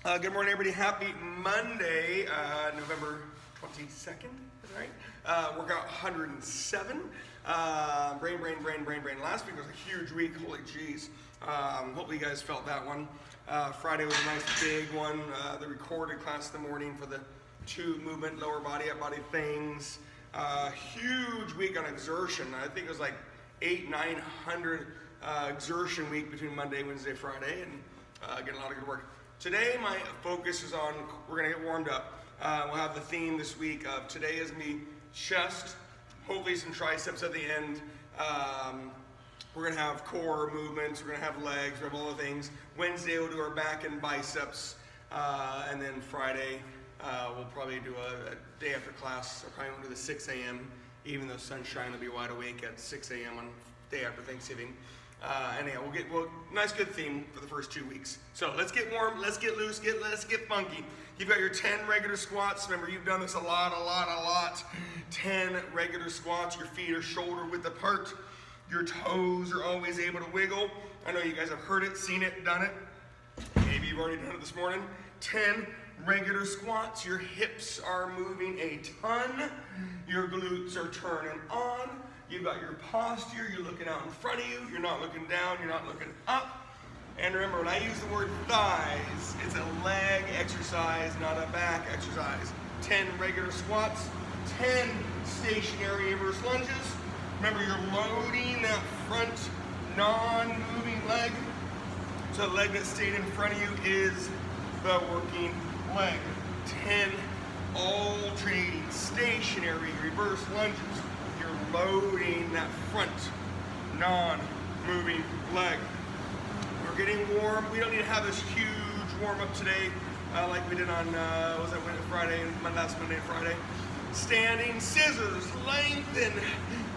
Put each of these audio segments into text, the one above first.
Good morning, everybody. Happy Monday, November 22nd. Is that right? Workout 107. Brain. Last week was a huge week. Holy jeez. Hopefully you guys felt that one. Friday was a nice big one. The recorded class in the morning for the two movement, lower body, up body things. Huge week on exertion. I think it was like 800-900 exertion week between Monday, Wednesday, Friday, and getting a lot of good work. Today my focus is on, we're going to get warmed up. We'll have the theme this week of today is going to be chest, hopefully some triceps at the end. We're going to have core movements, we're going to have legs, we have all the things. Wednesday we'll do our back and biceps, and then Friday we'll probably do a day after class. I probably won't do the 6 a.m. even though sunshine will be wide awake at 6 a.m. on day after Thanksgiving. Anyhow, nice good theme for the first 2 weeks. So let's get warm, let's get loose, let's get funky. You've got your 10 regular squats. Remember, you've done this a lot. 10 regular squats. Your feet are shoulder width apart. Your toes are always able to wiggle. I know you guys have heard it, seen it, done it. Maybe you've already done it this morning. 10 regular squats. Your hips are moving a ton. Your glutes are turning on. You've got your posture, you're looking out in front of you, you're not looking down, you're not looking up. And remember, when I use the word thighs, it's a leg exercise, not a back exercise. 10 regular squats, 10 stationary reverse lunges. Remember, you're loading that front non-moving leg. So the leg that stayed in front of you is the working leg. 10 alternating stationary reverse lunges. Loading that front non-moving leg. We're getting warm. We don't need to have this huge warm-up today like we did on Friday and my last Monday and Friday. Standing scissors. Lengthen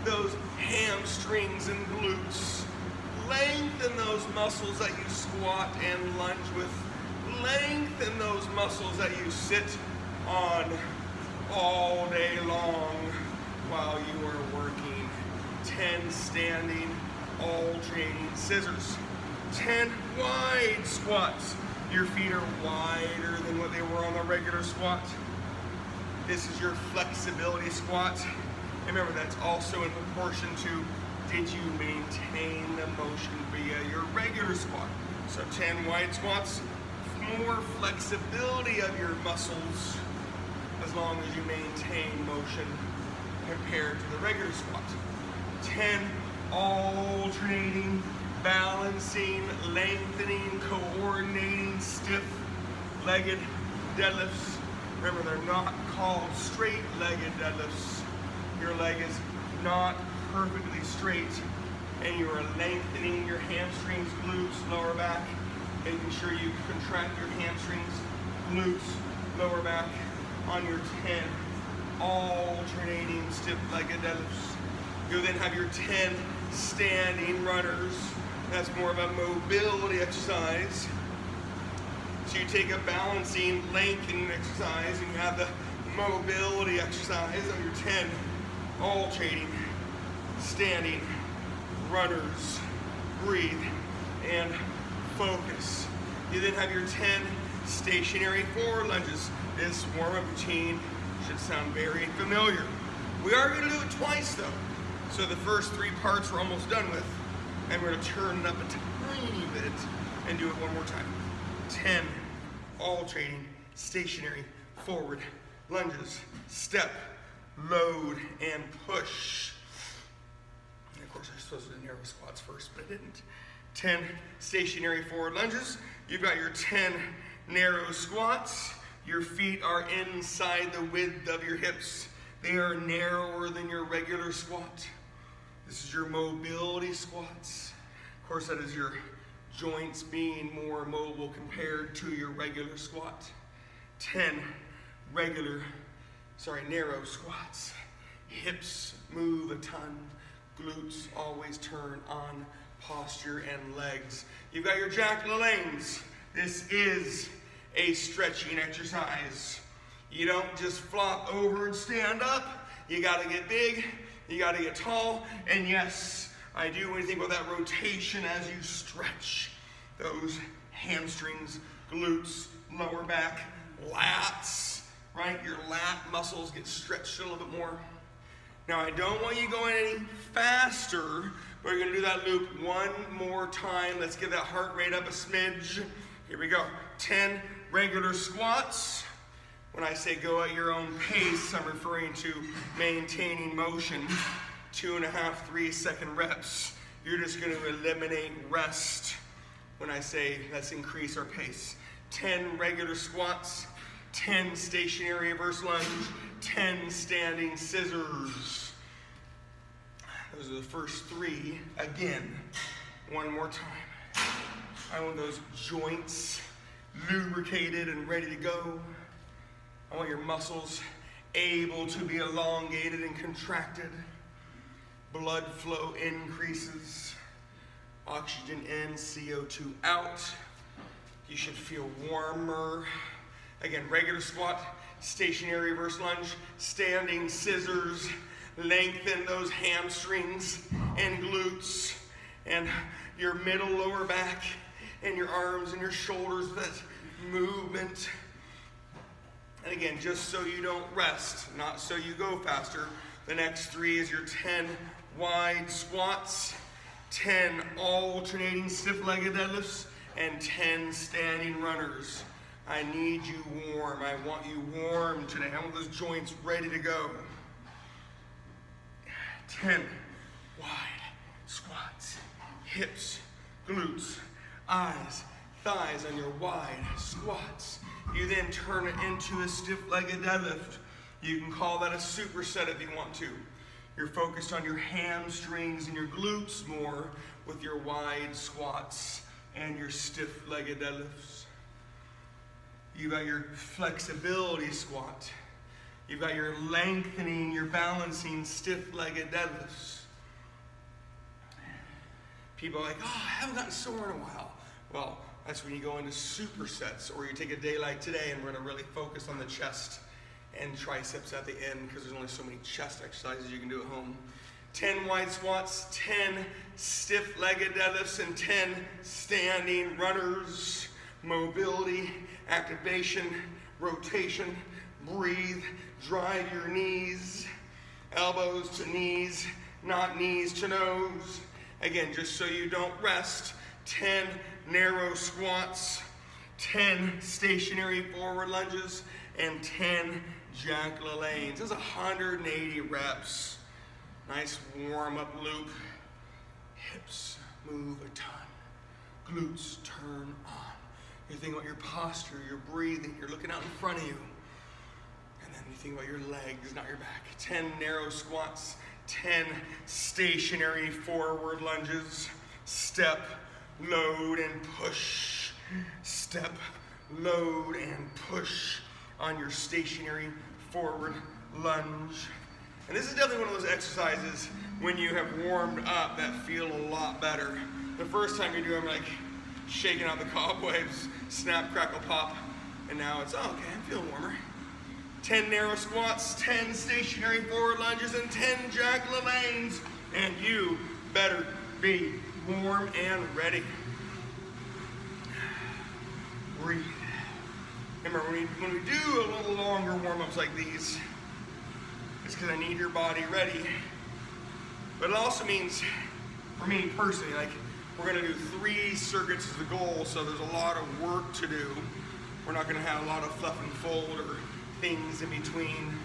those hamstrings and glutes. Lengthen those muscles that you squat and lunge with. Lengthen those muscles that you sit on all day long while you are working. 10 standing alternating scissors. 10 wide squats. Your feet are wider than what they were on the regular squat. This is your flexibility squat. And remember, that's also in proportion to did you maintain the motion via your regular squat. So 10 wide squats, more flexibility of your muscles as long as you maintain motion compared to the regular squat. 10 alternating, balancing, lengthening, coordinating, stiff-legged deadlifts. Remember, they're not called straight-legged deadlifts. Your leg is not perfectly straight, and you are lengthening your hamstrings, glutes, lower back, making sure you contract your hamstrings, glutes, lower back on your 10 alternating stiff-legged deadlifts. You'll then have your 10 standing runners. That's more of a mobility exercise. So you take a balancing, lengthening exercise, and you have the mobility exercise of your 10 alternating standing runners. Breathe and focus. You then have your 10 stationary forward lunges. This warm-up routine should sound very familiar. We are going to do it twice though. So the first 3 parts we're almost done with, and we're going to turn it up a tiny bit and do it one more time. 10 alternating stationary forward lunges. Step, load, and push. And of course I was supposed to do narrow squats first, but I didn't. 10 stationary forward lunges. You've got your 10 narrow squats. Your feet are inside the width of your hips. They are narrower than your regular squat. This is your mobility squats. Of course, that is your joints being more mobile compared to your regular squat. 10 narrow squats. Hips move a ton. Glutes always turn on. Posture and legs. You've got your Jack LaLanne's. This is a stretching exercise. You don't just flop over and stand up. You got to get big, you got to get tall, and yes, I do when you think about that rotation as you stretch those hamstrings, glutes, lower back, lats, right? Your lat muscles get stretched a little bit more. Now I don't want you going any faster, but we're gonna do that loop one more time. Let's get that heart rate up a smidge. Here we go. 10 regular squats. When I say go at your own pace, I'm referring to maintaining motion. 2.5, 3 second reps. You're just gonna eliminate rest when I say let's increase our pace. 10 regular squats, 10 stationary reverse lunge, 10 standing scissors. Those are the first 3. Again, one more time. I want those joints lubricated and ready to go. I want your muscles able to be elongated and contracted. Blood flow increases. Oxygen in, CO2 out. You should feel warmer. Again, regular squat, stationary reverse lunge, standing scissors. Lengthen those hamstrings and glutes and your middle lower back and your arms and your shoulders, that movement. And again, just so you don't rest, not so you go faster, the next 3 is your 10 wide squats, 10 alternating stiff-legged deadlifts, and 10 standing runners. I need you warm. I want you warm today. I want those joints ready to go. 10 wide squats, hips, glutes, eyes, thighs on your wide squats. You then turn it into a stiff-legged deadlift. You can call that a superset if you want to. You're focused on your hamstrings and your glutes more with your wide squats and your stiff-legged deadlifts. You've got your flexibility squat. You've got your lengthening, your balancing, stiff-legged deadlifts. People are like, oh, I haven't gotten sore in a while. Well, that's when you go into supersets, or you take a day like today and we're gonna really focus on the chest and triceps at the end, because there's only so many chest exercises you can do at home. 10 wide squats, 10 stiff-legged deadlifts, and 10 standing runners. Mobility, activation, rotation, breathe, drive your knees, elbows to knees, not knees to nose. Again, just so you don't rest, 10 narrow squats, 10 stationary forward lunges, and 10 Jack LaLannes. That's 180 reps. Nice warm-up loop. Hips move a ton. Glutes turn on. You're thinking about your posture, your breathing, you're looking out in front of you. And then you think about your legs, not your back. 10 narrow squats, 10 stationary forward lunges. Step, load, and push. Step, load, and push on your stationary forward lunge. And this is definitely one of those exercises when you have warmed up that feel a lot better. The first time you do, I'm like shaking out the cobwebs, snap, crackle, pop, and now it's, oh, okay, I'm feeling warmer. 10 narrow squats, 10 stationary forward lunges, and 10 Jack LaLannes, and you better be warm and ready. Breathe. Remember, when we do a little longer warm-ups like these, it's because I need your body ready. But it also means, for me personally, like, we're gonna do 3 circuits as the goal, so there's a lot of work to do. We're not gonna have a lot of fluff and fold or things in between.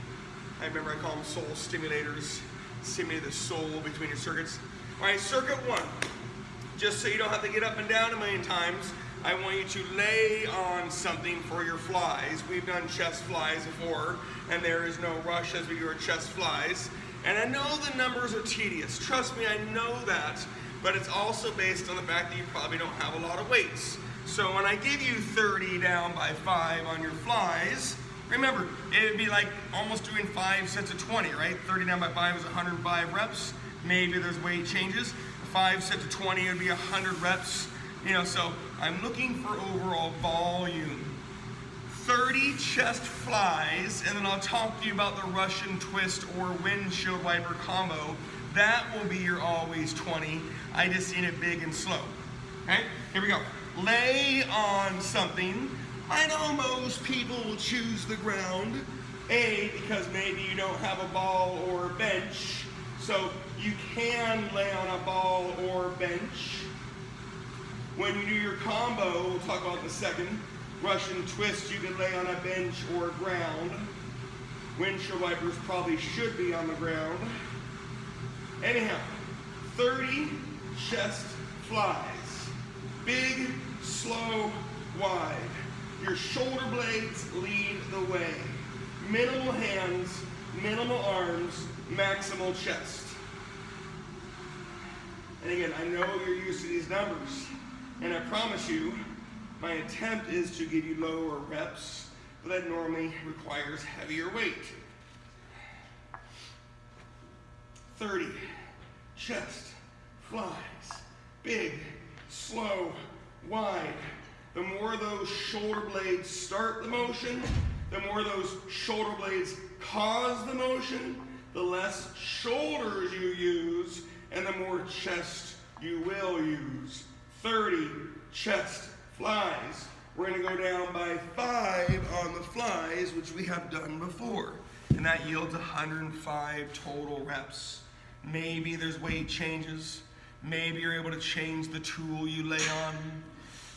I remember I call them soul stimulators. Stimulate the soul between your circuits. All right, circuit 1. Just so you don't have to get up and down a million times, I want you to lay on something for your flies. We've done chest flies before, and there is no rush as we do our chest flies. And I know the numbers are tedious. Trust me, I know that. But it's also based on the fact that you probably don't have a lot of weights. So when I give you 30 down by 5 on your flies, remember, it would be like almost doing 5 sets of 20, right? 30 down by 5 is 105 reps. Maybe there's weight changes. 5 sets of 20 would be 100 reps. You know, so I'm looking for overall volume. 30 chest flies, and then I'll talk to you about the Russian twist or windshield wiper combo. That will be your always 20. I just need it big and slow. Okay, here we go. Lay on something. I know most people will choose the ground, because maybe you don't have a ball or a bench, so you can lay on a ball or bench. When you do your combo, we'll talk about in a second, Russian twist, you can lay on a bench or ground. Windshield wipers probably should be on the ground. Anyhow, 30 chest flies. Big, slow, wide. Your shoulder blades lead the way. Minimal hands, minimal arms, maximal chest. And again, I know you're used to these numbers, and I promise you, my attempt is to give you lower reps, but that normally requires heavier weight. 30, chest, flies, big, slow, wide. The more those shoulder blades start the motion, the more those shoulder blades cause the motion, the less shoulders you use, and the more chest you will use. 30 chest flies. We're going to go down by 5 on the flies, which we have done before. And that yields 105 total reps. Maybe there's weight changes. Maybe you're able to change the tool you lay on.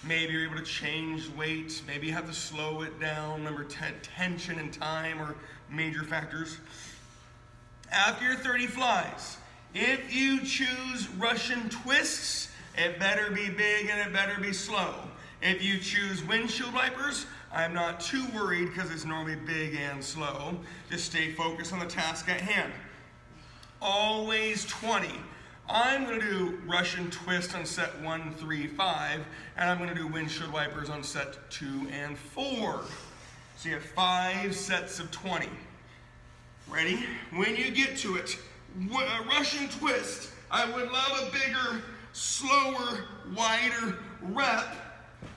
Maybe you're able to change weight. Maybe you have to slow it down. Remember, tension and time are major factors. After your 30 flies, if you choose Russian twists, it better be big and it better be slow. If you choose windshield wipers, I'm not too worried because it's normally big and slow. Just stay focused on the task at hand. Always 20. I'm going to do Russian twist on set 1, 3, 5, and I'm going to do windshield wipers on set 2 and 4. So you have 5 sets of 20. Ready? When you get to it, Russian twist, I would love a bigger, slower, wider rep,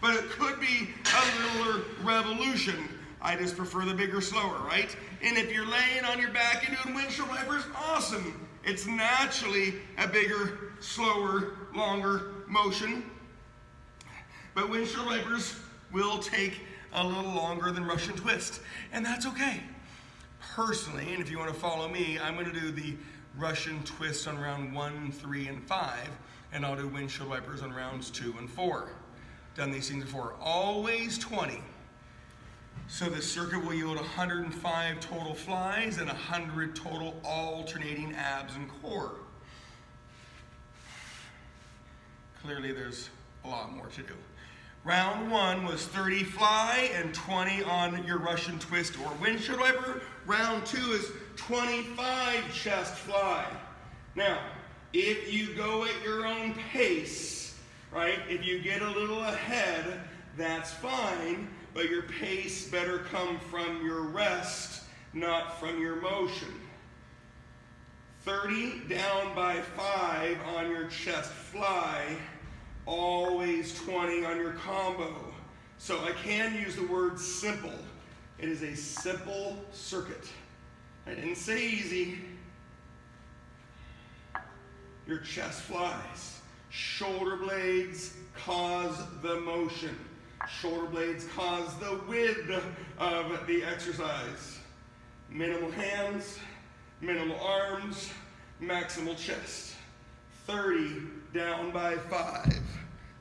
but it could be a littler revolution. I just prefer the bigger, slower, right? And if you're laying on your back and doing windshield wipers, awesome. It's naturally a bigger, slower, longer motion. But windshield wipers will take a little longer than Russian twist, and that's okay. Personally, and if you want to follow me, I'm going to do the Russian twist on round 1, 3, and 5, and I'll do windshield wipers on rounds 2 and 4. Done these things before. Always 20. So the circuit will yield 105 total flies and 100 total alternating abs and core. Clearly there's a lot more to do. Round 1 was 30 fly and 20 on your Russian twist or windshield wiper. Round 2 is 25 chest fly. Now, if you go at your own pace, right, if you get a little ahead, that's fine, but your pace better come from your rest, not from your motion. 30 down by 5 on your chest fly, always 20 on your combo. So I can use the word simple. It is a simple circuit. I didn't say easy. Your chest flies. Shoulder blades cause the motion. Shoulder blades cause the width of the exercise. Minimal hands, minimal arms, maximal chest. 30 down by 5.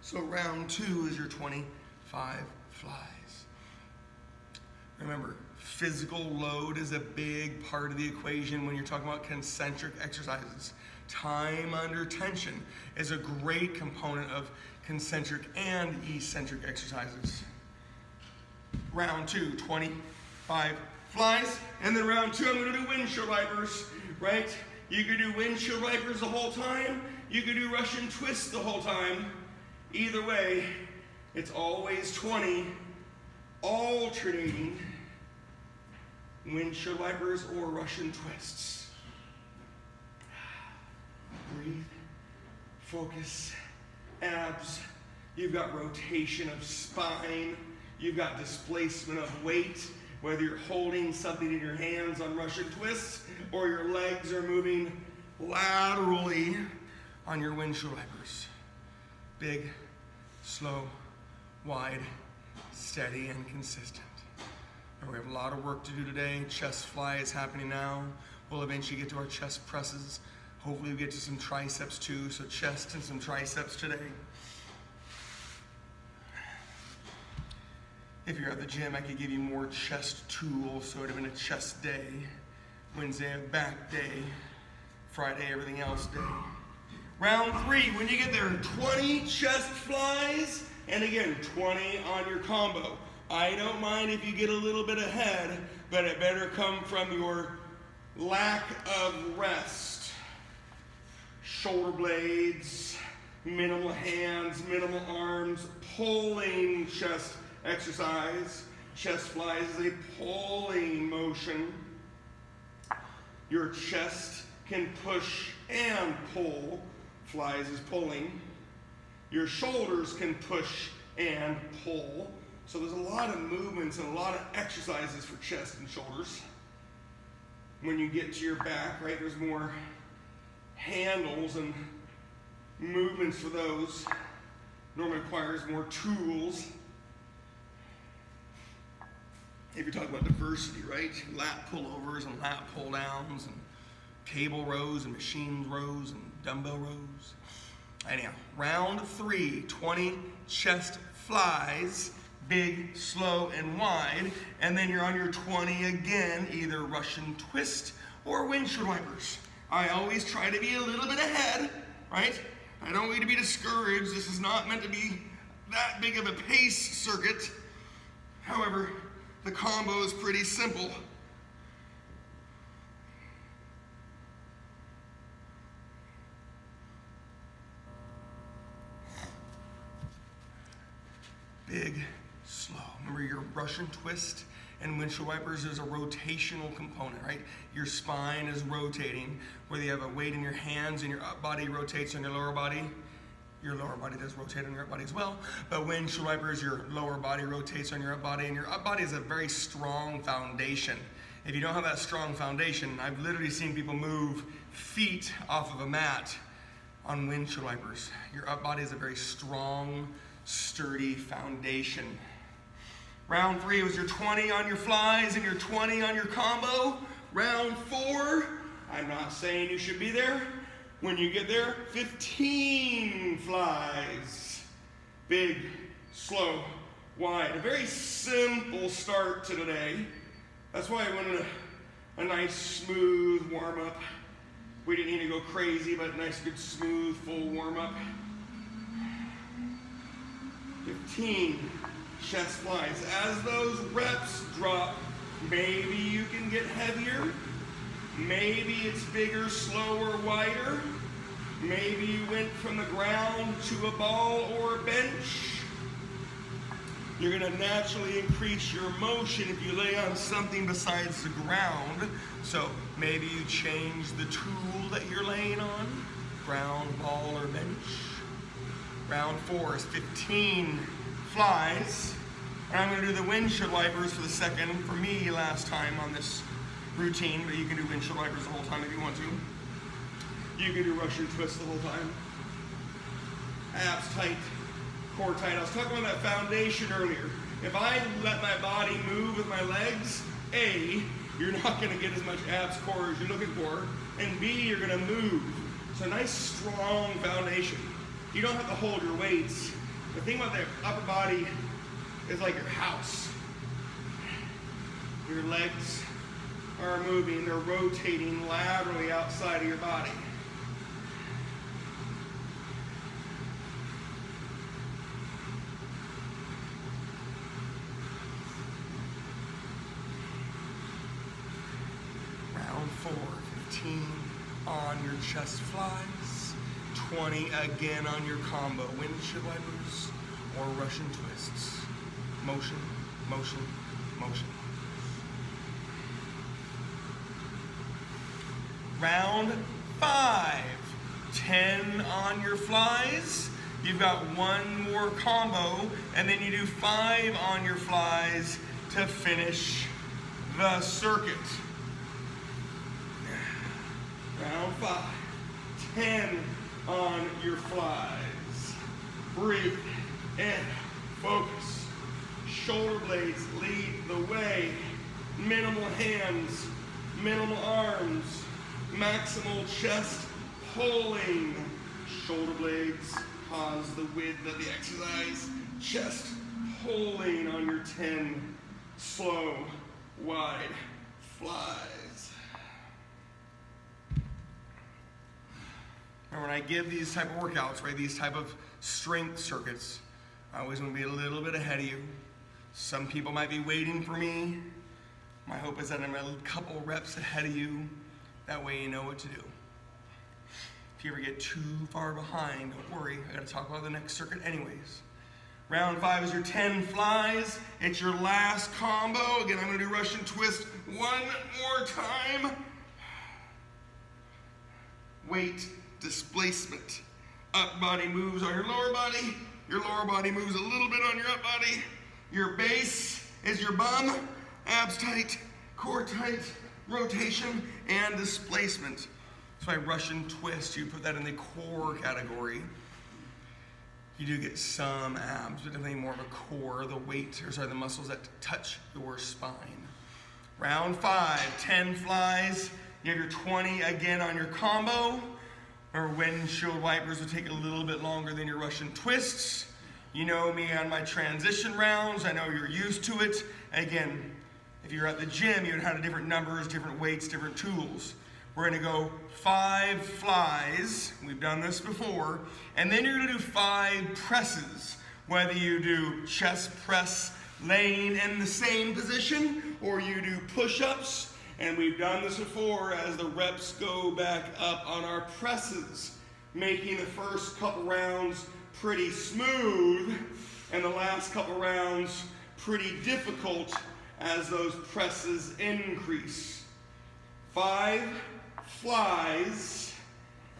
So round 2 is your 25 flies. Remember, physical load is a big part of the equation when you're talking about concentric exercises. Time under tension is a great component of concentric and eccentric exercises. Round 2, 25 flies, and then round 2 I'm going to do windshield wipers, right? You could do windshield wipers the whole time, you could do Russian twists the whole time. Either way, it's always 20, alternating windshield wipers or Russian twists. Breathe, focus, abs. You've got rotation of spine. You've got displacement of weight, whether you're holding something in your hands on Russian twists or your legs are moving laterally on your windshield wipers. Big, slow, wide, steady and consistent. And we have a lot of work to do today. Chest fly is happening now. We'll eventually get to our chest presses. Hopefully we get to some triceps too, so chest and some triceps today. If you're at the gym, I could give you more chest tools, so it would have been a chest day. Wednesday, a back day. Friday, everything else day. Round 3, when you get there, 20 chest flies, and again, 20 on your combo. I don't mind if you get a little bit ahead, but it better come from your lack of rest. Shoulder blades, minimal hands, minimal arms, pulling chest exercise. Chest flies is a pulling motion. Your chest can push and pull. Flies is pulling. Your shoulders can push and pull. So there's a lot of movements and a lot of exercises for chest and shoulders. When you get to your back, right, there's more handles and movements for those. Normally requires more tools. If you're talking about diversity, right? Lat pullovers and lat pull downs and cable rows and machine rows and dumbbell rows. Anyhow, round 3, 20 chest flies, big, slow, and wide, and then you're on your 20 again, either Russian twist or windshield wipers. I always try to be a little bit ahead, right? I don't want you to be discouraged. This is not meant to be that big of a pace circuit. However, the combo is pretty simple. Big, slow. Remember your Russian twist and windshield wipers, there's a rotational component, right? Your spine is rotating, whether you have a weight in your hands and your up body rotates on your lower body does rotate on your up body as well. But windshield wipers, your lower body rotates on your up body, and your up body is a very strong foundation. If you don't have that strong foundation, I've literally seen people move feet off of a mat on windshield wipers. Your up body is a very strong, sturdy foundation. Round 3 was your 20 on your flies and your 20 on your combo. Round 4, I'm not saying you should be there. When you get there, 15 flies. Big, slow, wide. A very simple start to today. That's why I wanted a nice, smooth warm-up. We didn't need to go crazy, but a nice, good, smooth, full warm-up. 15 chest flies. As those reps drop, maybe you can get heavier. Maybe it's bigger, slower, wider. Maybe you went from the ground to a ball or a bench. You're going to naturally increase your motion if you lay on something besides the ground. So maybe you change the tool that you're laying on, ground, ball, or bench. Round 4 is 15 flies. And I'm going to do the windshield wipers for the second, for me last time on this routine, but you can do windshield wipers the whole time if you want to. You can do Russian twists the whole time. Abs tight, core tight. I was talking about that foundation earlier. If I let my body move with my legs, A, you're not going to get as much abs core as you're looking for, and B, you're going to move. So nice, strong foundation. You don't have to hold your weights. The thing about the upper body is like your house. Your legs are moving, they're rotating laterally outside of your body. Round 4, 15 on your chest flies, 20 again on your combo, windshield wipers or Russian twists. Motion, motion, motion. Round 5, 10 on your flies. You've got one more combo, and then you do 5 on your flies to finish the circuit. Round 5, 10 on your flies. Breathe and focus. shoulder blades lead the way. Minimal hands, minimal arms, maximal chest pulling. Shoulder blades cause the width of the exercise. Chest pulling on your 10 slow, wide flies. And when I give these type of workouts, right, these type of strength circuits, I always want to be a little bit ahead of you. Some people might be waiting for me. My hope is that I'm a couple reps ahead of you. That way you know what to do. If you ever get too far behind, don't worry. I got to talk about the next circuit anyways. Round 5 is your 10 flies. It's your last combo. Again, I'm going to do Russian twist one more time. Weight displacement. Up body moves on your lower body. Your lower body moves a little bit on your up body. Your base is your bum. Abs tight, core tight, rotation, and displacement. That's why Russian twist, you put that in the core category. You do get some abs, but definitely more of a core, the muscles that touch your spine. Round 5, 10 flies. You have your 20 again on your combo. Or windshield wipers will take a little bit longer than your Russian twists. You know me on my transition rounds. I know you're used to it. Again, if you're at the gym, you would have different numbers, different weights, different tools. We're gonna go 5 flies. We've done this before. And then you're gonna do 5 presses. Whether you do chest press laying in the same position, or you do push-ups. And we've done this before as the reps go back up on our presses, making the first couple rounds pretty smooth and the last couple rounds pretty difficult as those presses increase. 5 flies,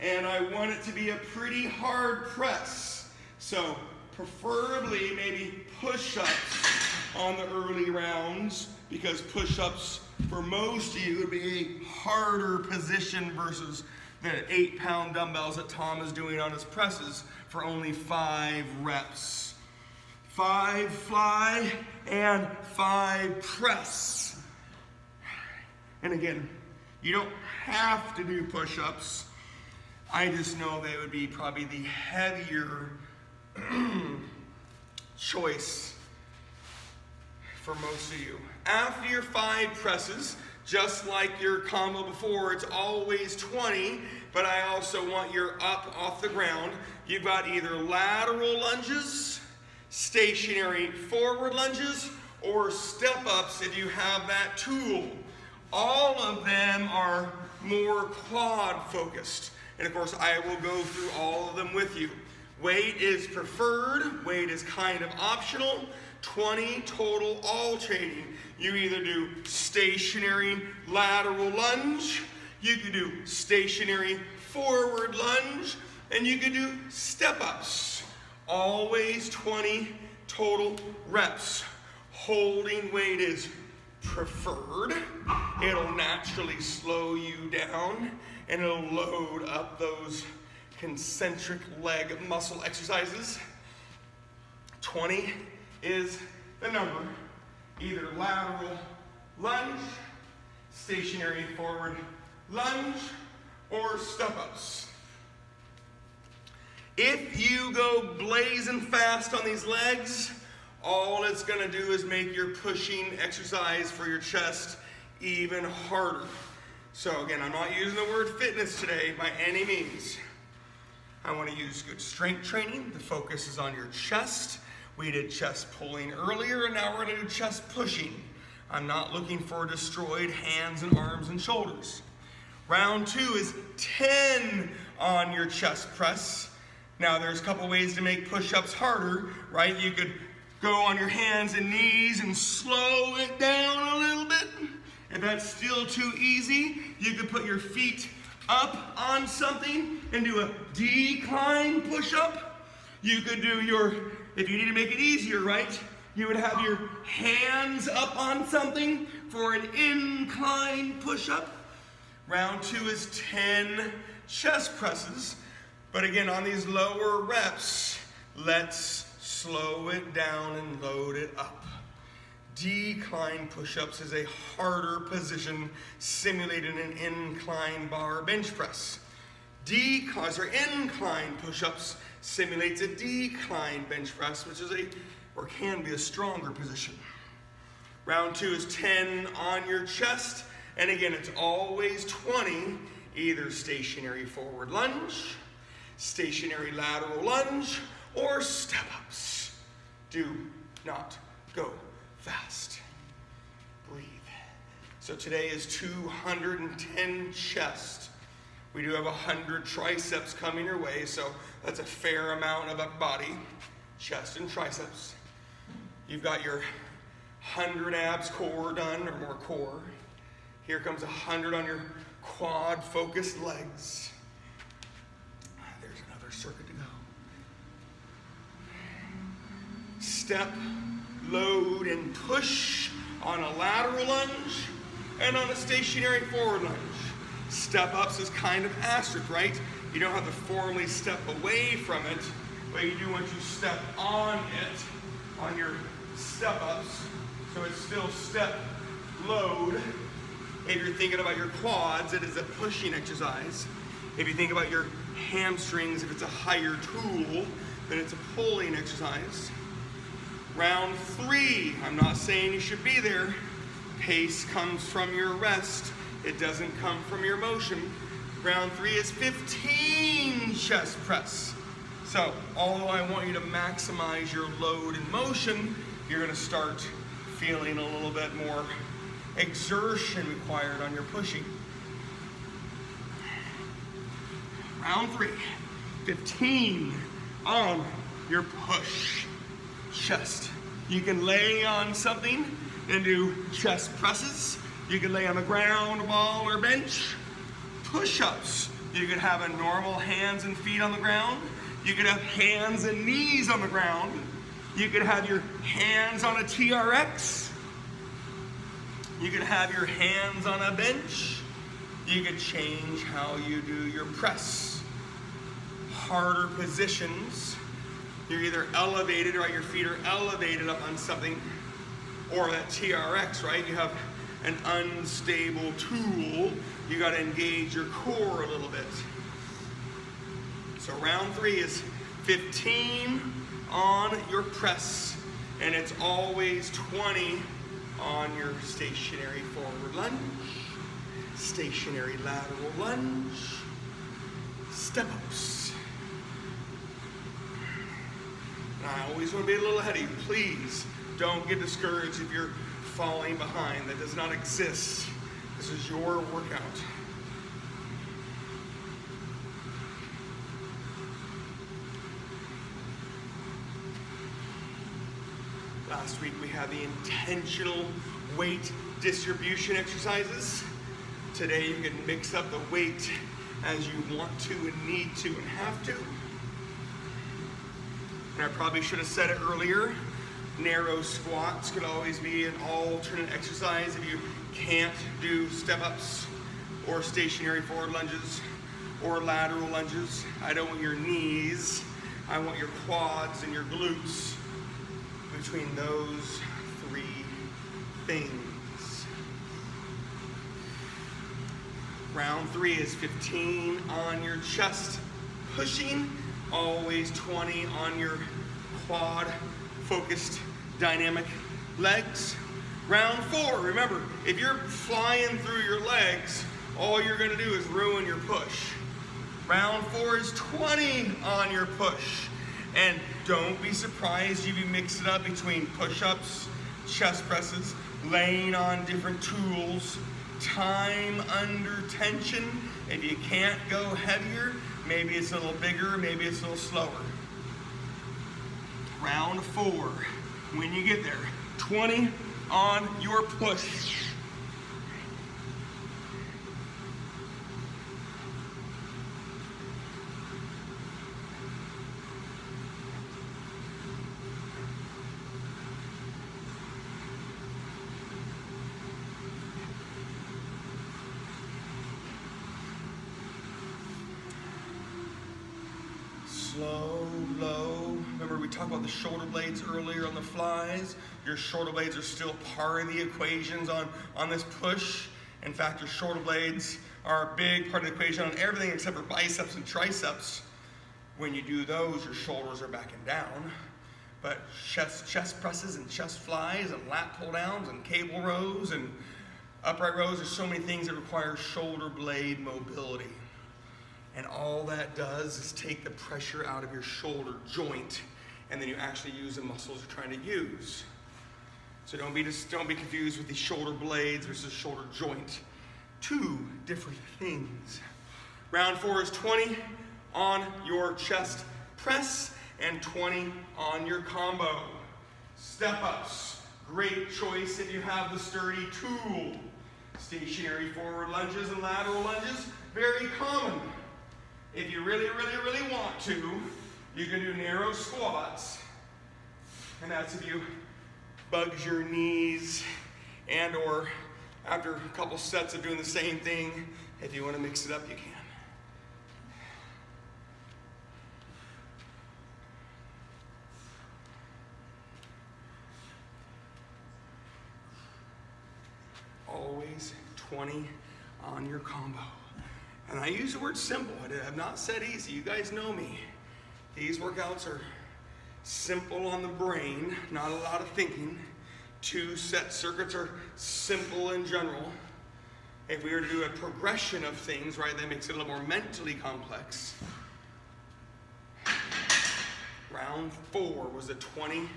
and I want it to be a pretty hard press. So preferably maybe push-ups on the early rounds, because push-ups for most of you would be a harder position versus the 8-pound dumbbells that Tom is doing on his presses for only 5 reps. 5 fly and 5 press. And again, you don't have to do push-ups. I just know they would be probably the heavier choice for most of you. After your 5 presses, just like your combo before, it's always 20, but I also want your up off the ground. You've got either lateral lunges, stationary forward lunges, or step-ups if you have that tool. All of them are more quad focused. And of course, I will go through all of them with you. Weight is preferred, weight is kind of optional. 20 total alternating. You either do stationary lateral lunge, you could do stationary forward lunge, and you could do step-ups. Always 20 total reps. Holding weight is preferred. It'll naturally slow you down, and it'll load up those concentric leg muscle exercises. 20 is the number. Either lateral lunge, stationary forward lunge, or step-ups. If you go blazing fast on these legs, all it's going to do is make your pushing exercise for your chest even harder. So again, I'm not using the word fitness today by any means. I want to use good strength training. The focus is on your chest. We did chest pulling earlier, and now we're going to do chest pushing. I'm not looking for destroyed hands and arms and shoulders. Round 2 is 10 on your chest press. Now there's a couple ways to make push-ups harder, right? You could go on your hands and knees and slow it down a little bit. If that's still too easy, you could put your feet up on something and do a decline push-up. You could do if you need to make it easier, right? You would have your hands up on something for an incline push-up. Round 2 is 10 chest presses. But again, on these lower reps, let's slow it down and load it up. Decline push-ups is a harder position simulated in an incline bar bench press. Incline push-ups simulates a decline bench press, which is can be a stronger position. Round 2 is 10 on your chest, and again, it's always 20, either stationary forward lunge, stationary lateral lunge, or step-ups. Do not go fast. Breathe. So today is 210 chest. We do have 100 triceps coming your way, so that's a fair amount of upper body, chest and triceps. You've got your 100 abs core done, or more core. Here comes 100 on your quad focused legs. There's another circuit to go. Step, load, and push on a lateral lunge and on a stationary forward lunge. Step ups is kind of asterisk, right? You don't have to formally step away from it, but you do once you step on it, on your step ups. So it's still step, load. If you're thinking about your quads, it is a pushing exercise. If you think about your hamstrings, if it's a higher tool, then it's a pulling exercise. Round 3, I'm not saying you should be there. Pace comes from your rest. It doesn't come from your motion. Round 3 is 15 chest press. So, although I want you to maximize your load and motion, you're gonna start feeling a little bit more exertion required on your pushing. Round 3, 15 on your push. Chest. You can lay on something and do chest presses. You can lay on the ground, wall, or bench. Push-ups. You could have a normal hands and feet on the ground. You could have hands and knees on the ground. You could have your hands on a TRX. You could have your hands on a bench. You could change how you do your press. Harder positions. You're either elevated, right? Your feet are elevated up on something, or that TRX, right? You have an unstable tool. You got to engage your core a little bit. So round 3 is 15 on your press, and it's always 20 on your stationary forward lunge, stationary lateral lunge, step-ups. I always want to be a little ahead of you. Please don't get discouraged if you're falling behind. That does not exist. This is your workout. Last week we had the intentional weight distribution exercises. Today you can mix up the weight as you want to and need to and have to. And I probably should have said it earlier, narrow squats could always be an alternate exercise if you can't do step-ups or stationary forward lunges or lateral lunges. I don't want your knees, I want your quads and your glutes between those 3 things. Round 3 is 15 on your chest pushing, always 20 on your quad focused dynamic legs. Round 4, remember, if you're flying through your legs, all you're gonna do is ruin your push. Round 4 is 20 on your push. And don't be surprised if you mix it up between push-ups, chest presses, laying on different tools, time under tension. If you can't go heavier, maybe it's a little bigger, maybe it's a little slower. Round 4, when you get there, 20 on your push. Slow, low. Remember we talked about the shoulder blades earlier on the flies. Your shoulder blades are still part of the equations on this push. In fact, your shoulder blades are a big part of the equation on everything except for biceps and triceps. When you do those, your shoulders are backing down. But chest presses and chest flies and lat pull downs and cable rows and upright rows, there's so many things that require shoulder blade mobility. And all that does is take the pressure out of your shoulder joint, and then you actually use the muscles you're trying to use. So don't be confused with the shoulder blades versus shoulder joint. Two different things. Round 4 is 20 on your chest press and 20 on your combo. Step ups, great choice if you have the sturdy tool. Stationary forward lunges and lateral lunges, very common. If you really, really, really want to, you can do narrow squats. And that's if you bugs your knees, and or after a couple sets of doing the same thing, if you want to mix it up, you can. Always 20 on your combo. And I use the word simple. I have not said easy. You guys know me. These workouts are simple on the brain, not a lot of thinking. 2 set circuits are simple in general. If we were to do a progression of things, right, that makes it a little more mentally complex. Round 4 was a 20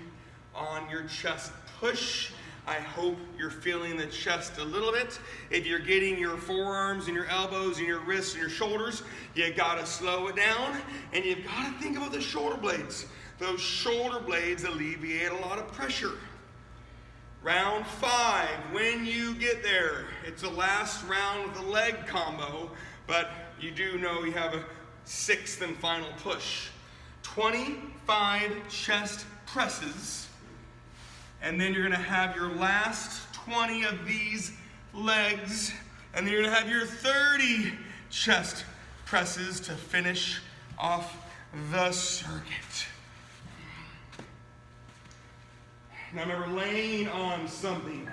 on your chest push. I hope you're feeling the chest a little bit. If you're getting your forearms and your elbows and your wrists and your shoulders, you gotta slow it down, and you've gotta think about the shoulder blades. Those shoulder blades alleviate a lot of pressure. Round 5, when you get there, it's the last round with the leg combo, but you do know you have a 6th and final push. 25 chest presses. And then you're gonna have your last 20 of these legs, and then you're gonna have your 30 chest presses to finish off the circuit. Now remember, laying on something.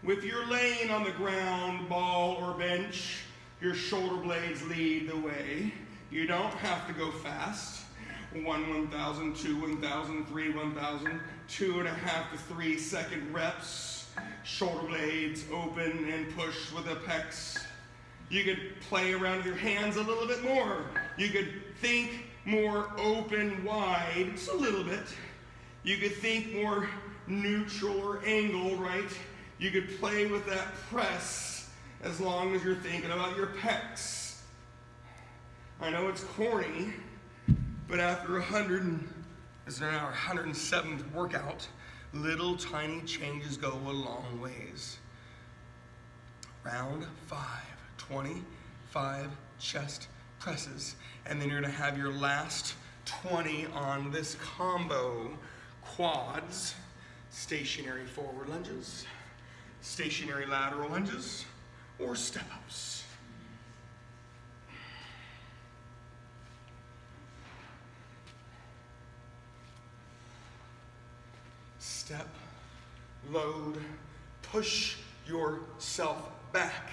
If you're laying on the ground, ball, or bench, your shoulder blades lead the way. You don't have to go fast. 1,000, 2, 1,000, 3, 1,000, 2.5 to 3 second reps. Shoulder blades open and push with the pecs. You could play around with your hands a little bit more. You could think more open wide, just a little bit. You could think more neutral or angled, right? You could play with that press as long as you're thinking about your pecs. I know it's corny, but after 107th workout, little tiny changes go a long ways. Round 5, 25 chest presses, and then you're gonna have your last 20 on this combo. Quads, stationary forward lunges, stationary lateral lunges, or step-ups. Step, load, push yourself back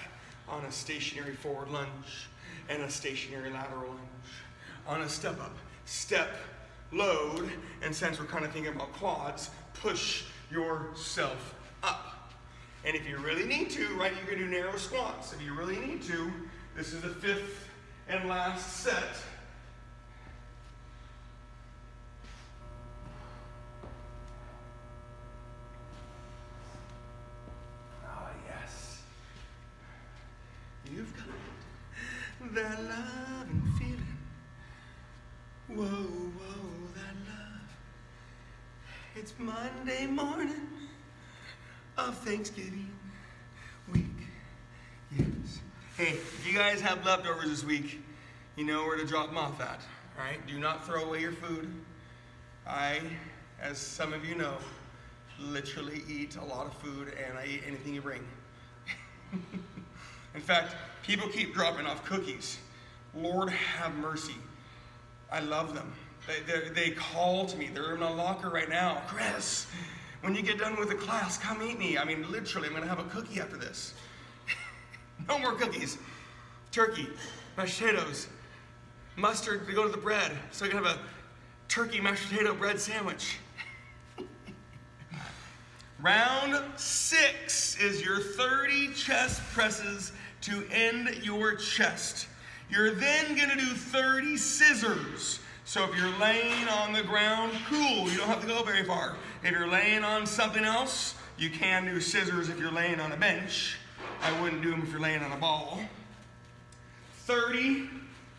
on a stationary forward lunge and a stationary lateral lunge. On a step up, step, load, and since we're kind of thinking about quads, push yourself up. And if you really need to, right, you can do narrow squats. If you really need to, this is the 5th and last set. You've got that love and feeling. Whoa, whoa, that love. It's Monday morning of Thanksgiving week. Yes. Hey, if you guys have leftovers this week, you know where to drop them off at. All right? Do not throw away your food. I, as some of you know, literally eat a lot of food, and I eat anything you bring. In fact, people keep dropping off cookies. Lord have mercy. I love them, They call to me. They're in my locker right now. Chris, when you get done with the class, come meet me. I mean, literally, I'm going to have a cookie after this. No more cookies. Turkey, mashed potatoes, mustard to go to the bread. So I can have a turkey mashed potato bread sandwich. Round 6 is your 30 chest presses to end your chest. You're then going to do 30 scissors. So if you're laying on the ground, cool, you don't have to go very far. If you're laying on something else, you can do scissors if you're laying on a bench. I wouldn't do them if you're laying on a ball. 30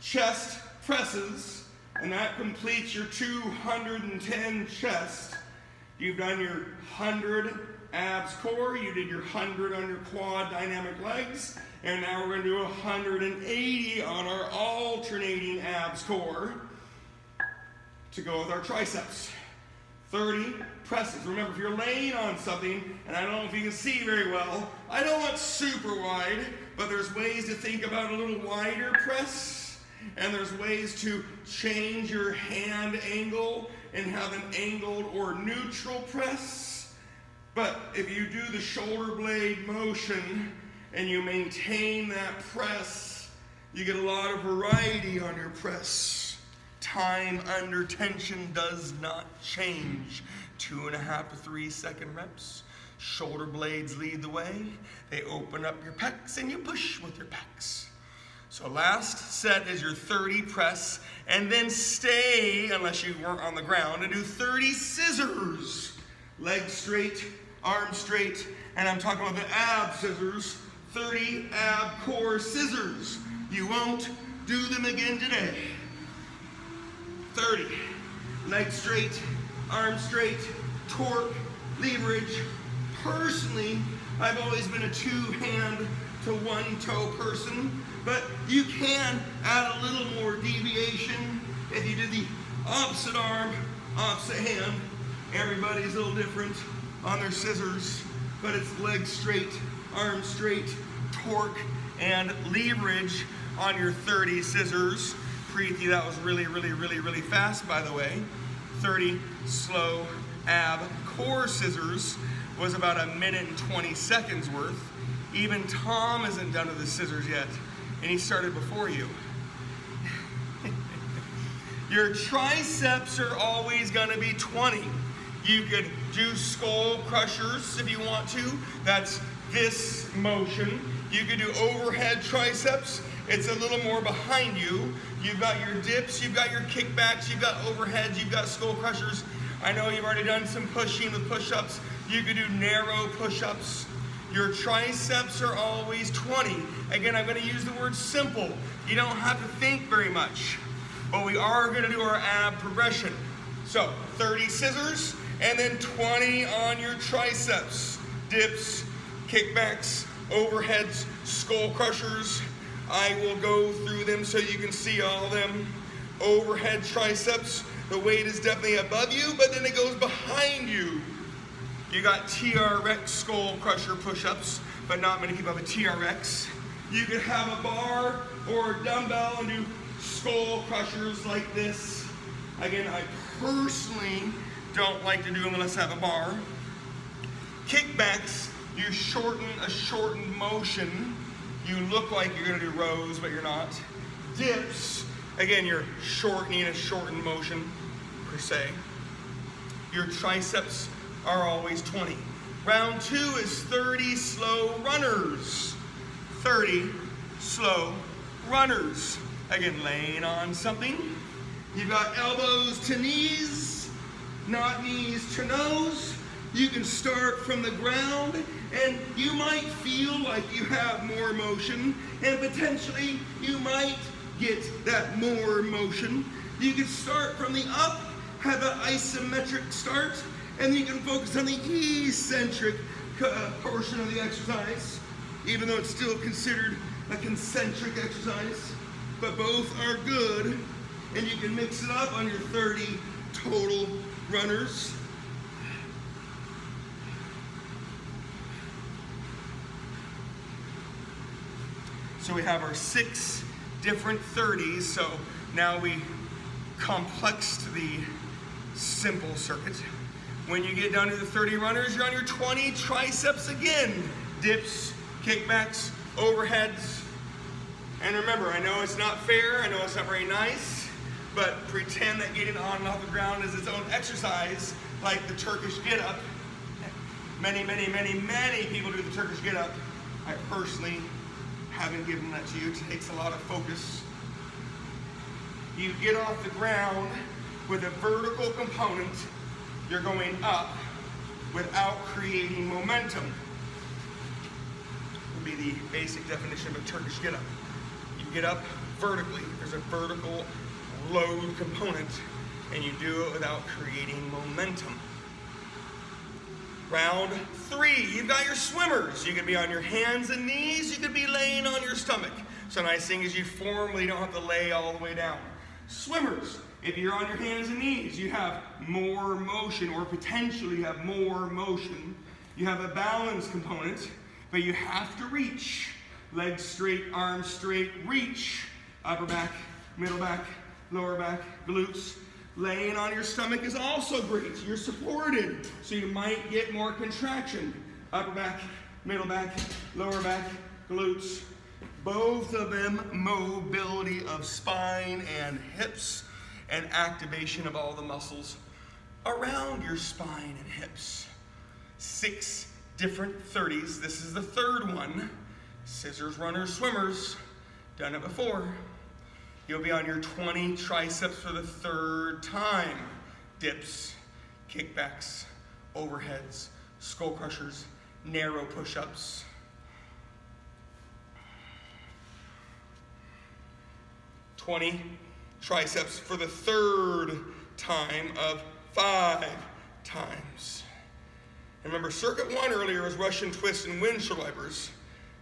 chest presses, and that completes your 210 chest. You've done your 100 abs core, you did your 100 on your quad dynamic legs, and now we're going to do 180 on our alternating abs core to go with our triceps. 30 presses. Remember, if you're laying on something, and I don't know if you can see very well, I don't want super wide, but there's ways to think about a little wider press, and there's ways to change your hand angle and have an angled or neutral press. But if you do the shoulder blade motion and you maintain that press, you get a lot of variety on your press. Time under tension does not change. 2.5 to 3 second reps. Shoulder blades lead the way. They open up your pecs and you push with your pecs. So last set is your 30 press, and then stay, unless you weren't on the ground, and do 30 scissors. Legs straight, arms straight, and I'm talking about the ab scissors, 30 ab core scissors. You won't do them again today. 30, legs straight, arms straight, torque, leverage. Personally, I've always been a 2-hand to 1-toe person, but you can add a little more deviation if you did the opposite arm, opposite hand. Everybody's a little different on their scissors, but it's legs straight, arms straight, torque, and leverage on your 30 scissors. Preeti, that was really, really, really, really fast, by the way. 30 slow ab core scissors was about 1 minute and 20 seconds worth. Even Tom isn't done with the scissors yet, and he started before you. Your triceps are always going to be 20. You could do skull crushers if you want to. That's this motion. You could do overhead triceps. It's a little more behind you. You've got your dips, you've got your kickbacks, you've got overheads, you've got skull crushers. I know you've already done some pushing with push-ups. You could do narrow push-ups. Your triceps are always 20. Again, I'm going to use the word simple. You don't have to think very much. But we are going to do our ab progression. So 30 scissors and then 20 on your triceps. Dips, kickbacks, overheads, skull crushers. I will go through them so you can see all of them. Overhead triceps. The weight is definitely above you, but then it goes behind you. You got TRX skull crusher push-ups, but not many people have a TRX. You could have a bar or a dumbbell and do skull crushers like this. Again, I personally don't like to do them unless I have a bar. Kickbacks, you shorten a shortened motion. You look like you're gonna do rows, but you're not. Dips, again, you're shortening a shortened motion, per se. Your triceps are always 20. Round 2 is 30 slow runners. 30 slow runners. Again, laying on something. You've got elbows to knees, not knees to nose. You can start from the ground, and you might feel like you have more motion, and potentially you might get that more motion. You can start from the up, have an isometric start, and you can focus on the eccentric portion of the exercise, even though it's still considered a concentric exercise. But both are good, and you can mix it up on your 30 total runners. So we have our 6 different 30s. So now we complex to the simple circuit. When you get down to the 30 runners, you're on your 20 triceps again. Dips, kickbacks, overheads. And remember, I know it's not fair, I know it's not very nice, but pretend that getting on and off the ground is its own exercise, like the Turkish get-up. Many people do the Turkish get-up. I personally haven't given that to you. It takes a lot of focus. You get off the ground with a vertical component, you're going up without creating momentum. Would be the basic definition of a Turkish get-up. You get up vertically. There's a vertical load component, and you do it without creating momentum. Round 3, you've got your swimmers. You could be on your hands and knees, you could be laying on your stomach. So nice thing is you formally don't have to lay all the way down. Swimmers, if you're on your hands and knees, you have more motion, or potentially have more motion. You have a balance component, but you have to reach. Legs straight, arms straight, reach. Upper back, middle back, lower back, glutes. Laying on your stomach is also great. You're supported, so you might get more contraction. Upper back, middle back, lower back, glutes. Both of them mobility of spine and hips and activation of all the muscles around your spine and hips. 6 different 30s. This is the third one. Scissors, runners, swimmers. Done it before. You'll be on your 20 triceps for the third time. Dips, kickbacks, overheads, skull crushers, narrow push-ups. 20 triceps for the third time of 5 times. And remember, circuit 1 earlier was Russian twists and windshield wipers.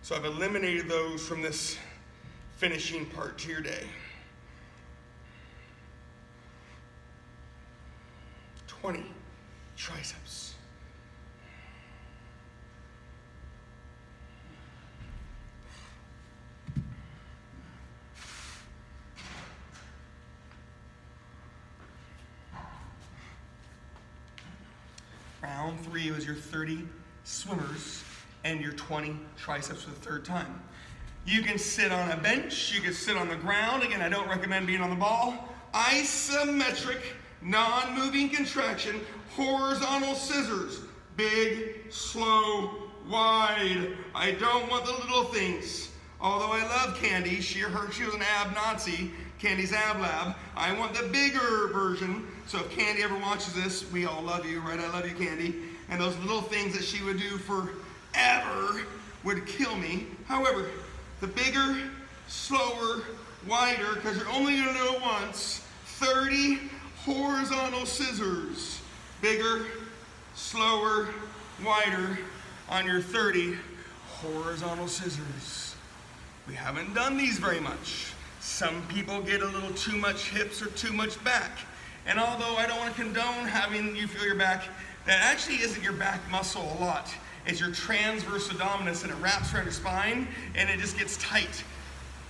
So I've eliminated those from this finishing part to your day. 20 triceps. Round 3 was your 30 swimmers and your 20 triceps for the third time. You can sit on a bench, you can sit on the ground. Again, I don't recommend being on the ball. Isometric, non-moving contraction, horizontal scissors. Big, slow, wide. I don't want the little things. Although I love Candy, she was an ab Nazi, Candy's Ab Lab. I want the bigger version. So if Candy ever watches this, we all love you, right? I love you, Candy. And those little things that she would do forever would kill me. However, the bigger, slower, wider, because you're only going to do it once, 30 horizontal scissors. Bigger, slower, wider on your 30 horizontal scissors. We haven't done these very much. Some people get a little too much hips or too much back. And although I don't want to condone having you feel your back, that actually isn't your back muscle a lot. It's your transverse abdominis, and it wraps around your spine and it just gets tight.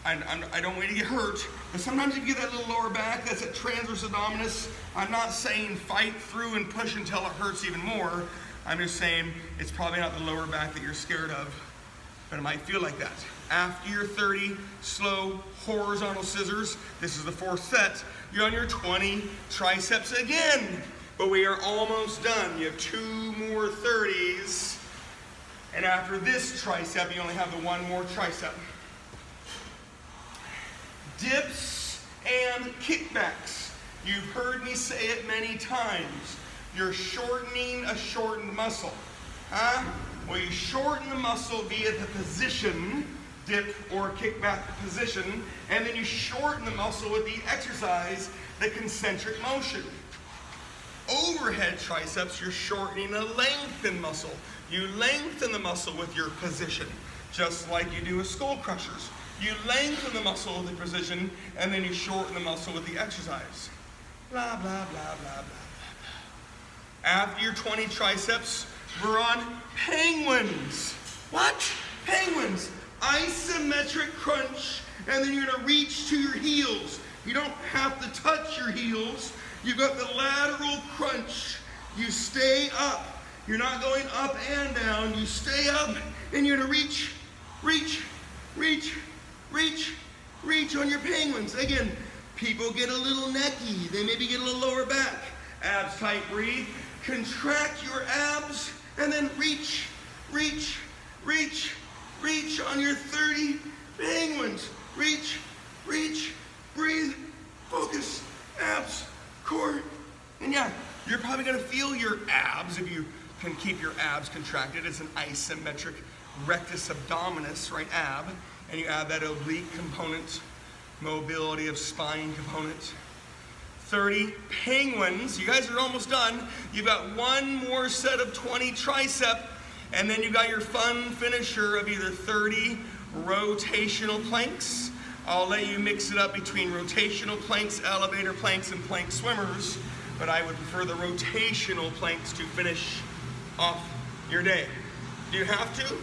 I don't want you to get hurt, but sometimes you get that little lower back, that's a transverse abdominis. I'm not saying fight through and push until it hurts even more. I'm just saying it's probably not the lower back that you're scared of, but it might feel like that. After your 30 slow horizontal scissors, this is the 4th set, you're on your 20 triceps again. But we are almost done. You have 2 more 30s. And after this tricep, you only have the 1 more tricep. Dips and kickbacks. You've heard me say it many times. You're shortening a shortened muscle. Huh? Well, you shorten the muscle via the position, dip or kickback position, and then you shorten the muscle with the exercise, the concentric motion. Overhead triceps, you're shortening a lengthened muscle. You lengthen the muscle with your position, just like you do with skull crushers. You lengthen the muscle with the position, and then you shorten the muscle with the exercise. Blah, blah, blah, blah, blah, blah. After your 20 triceps, we're on penguins. What? Penguins. Isometric crunch, and then you're gonna reach to your heels. You don't have to touch your heels. You've got the lateral crunch. You stay up. You're not going up and down. You stay up and you're gonna reach, reach, reach, reach, reach on your penguins. Again, people get a little necky. They maybe get a little lower back. Abs tight, breathe. Contract your abs and then reach, reach, reach, reach on your 30 penguins. Reach, reach, breathe, focus, abs, core. And yeah, you're probably gonna feel your abs if you can keep your abs contracted. It's an isometric rectus abdominis, right, ab. And you add that oblique component, mobility of spine component. 30 penguins. You guys are almost done. You've got one more set of 20 tricep, and then you got your fun finisher of either 30 rotational planks. I'll let you mix it up between rotational planks, elevator planks, and plank swimmers, but I would prefer the rotational planks to finish off your day. Do you have to?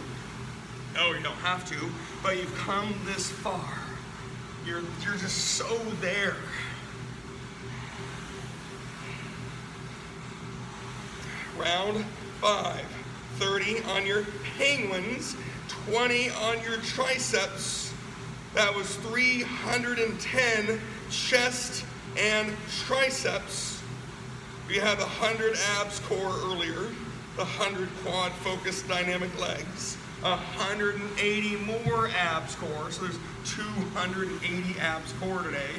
No, you don't have to, but you've come this far. You're just so there. Round 5, 30 on your penguins, 20 on your triceps. That was 310 chest and triceps. We had the 100 abs core earlier, the 100 quad focused dynamic legs, 180 more abs core, so there's 280 abs core today.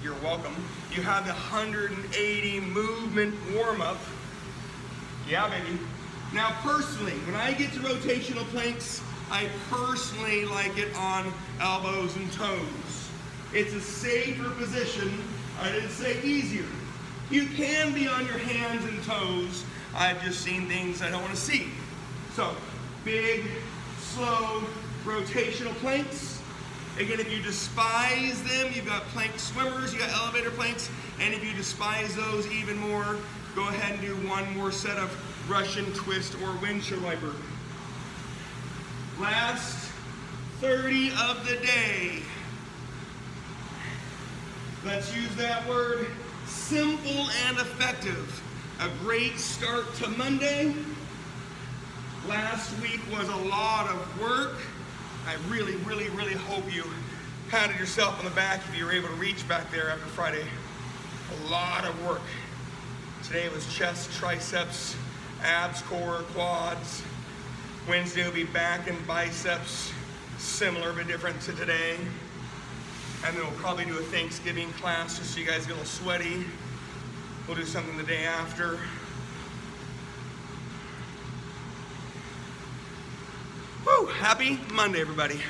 You're welcome. You have the 180 movement warm-up. Yeah, baby. Now, personally, when I get to rotational planks, I personally like it on elbows and toes. It's a safer position. I didn't say easier. You can be on your hands and toes. I've just seen things I don't want to see. So, big, slow, rotational planks. Again, if you despise them, you've got plank swimmers, you got elevator planks, and if you despise those even more, go ahead and do one more set of Russian twist or windshield wiper. Last 30 of the day. Let's use that word, simple and effective. A great start to Monday. Last week was a lot of work. I really, really, really hope you patted yourself on the back if you were able to reach back there after Friday. A lot of work. Today was chest, triceps, abs, core, quads. Wednesday will be back and biceps, similar but different to today. And then we'll probably do a Thanksgiving class just so you guys get a little sweaty. We'll do something the day after. Woo! Happy Monday, everybody.